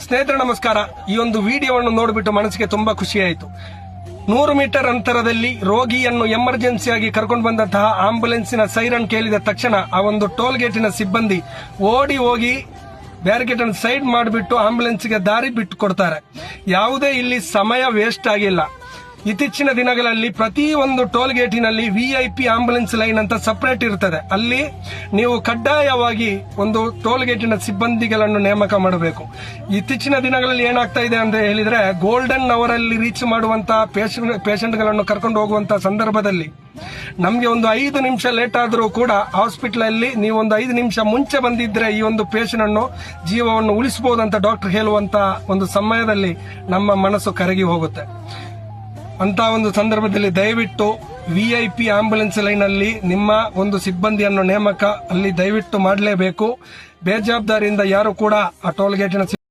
ಸ್ನೇಹಿತರೆ ನಮಸ್ಕಾರ. ಈ ಒಂದು ವಿಡಿಯೋವನ್ನು ನೋಡಿಬಿಟ್ಟು ಮನಸ್ಸಿಗೆ ತುಂಬಾ ಖುಷಿಯಾಯಿತು. 100 ಮೀಟರ್ ಅಂತರದಲ್ಲಿ ರೋಗಿಯನ್ನು ಎಮರ್ಜೆನ್ಸಿಯಾಗಿ ಕರ್ಕೊಂಡು ಬಂದಂತಹ ಆಂಬುಲೆನ್ಸಿನ ಸೈರನ್ ಕೇಳಿದ ತಕ್ಷಣ ಆ ಒಂದು ಟೋಲ್ ಗೇಟಿನ ಸಿಬ್ಬಂದಿ ಓಡಿ ಹೋಗಿ ಬ್ಯಾರಿಕೇಡ್ ಅನ್ನು ಸೈಡ್ ಮಾಡಿಬಿಟ್ಟು ಆಂಬುಲೆನ್ಸ್ಗೆ ದಾರಿ ಬಿಟ್ಟು ಕೊಡ್ತಾರೆ. ಯಾವುದೇ ಇಲ್ಲಿ ಸಮಯ ವೇಸ್ಟ್ ಆಗಿಲ್ಲ. ಇತ್ತೀಚಿನ ದಿನಗಳಲ್ಲಿ ಪ್ರತಿ ಒಂದು ಟೋಲ್ ಗೇಟಿನಲ್ಲಿ VIP ಆಂಬುಲೆನ್ಸ್ ಲೈನ್ ಅಂತ ಸಪರೇಟ್ ಇರ್ತದೆ. ಅಲ್ಲಿ ನೀವು ಕಡ್ಡಾಯವಾಗಿ ಒಂದು ಟೋಲ್ ಗೇಟಿನ ಸಿಬ್ಬಂದಿಗಳನ್ನು ನೇಮಕ ಮಾಡಬೇಕು. ಇತ್ತೀಚಿನ ದಿನಗಳಲ್ಲಿ ಏನಾಗ್ತಾ ಇದೆ ಅಂತ ಹೇಳಿದ್ರೆ, ಗೋಲ್ಡನ್ ಅವರ್ ಅಲ್ಲಿ ರೀಚ್ ಮಾಡುವಂತಹ ಪೇಷಂಟ್ಗಳನ್ನು ಕರ್ಕೊಂಡು ಹೋಗುವಂತಹ ಸಂದರ್ಭದಲ್ಲಿ ನಮಗೆ ಒಂದು 5 ನಿಮಿಷ ಲೇಟ್ ಆದರೂ ಕೂಡ ಹಾಸ್ಪಿಟಲ್ ಅಲ್ಲಿ ನೀವು ಒಂದು 5 ನಿಮಿಷ ಮುಂಚೆ ಬಂದಿದ್ರೆ ಈ ಒಂದು ಪೇಷಂಟ್ ಅನ್ನು ಜೀವವನ್ನು ಉಳಿಸಬಹುದು ಅಂತ ಡಾಕ್ಟರ್ ಹೇಳುವಂತ ಒಂದು ಸಮಯದಲ್ಲಿ ನಮ್ಮ ಮನಸ್ಸು ಕರಗಿ ಹೋಗುತ್ತೆ. ಅಂತ ಒಂದು ಸಂದರ್ಭದಲ್ಲಿ ದಯವಿಟ್ಟು VIP ಆಂಬುಲೆನ್ಸ್ ಲೈನ್ ಅಲ್ಲಿ ನಿಮ್ಮ ಒಂದು ಸಿಬ್ಬಂದಿಯನ್ನು ನೇಮಕ ಅಲ್ಲಿ ದಯವಿಟ್ಟು ಮಾಡಲೇಬೇಕು. ಬೇಜವಾಬ್ದಾರಿಯಿಂದ ಯಾರು ಕೂಡ ಆ ಟೋಲ್ ಗೇಟಿನ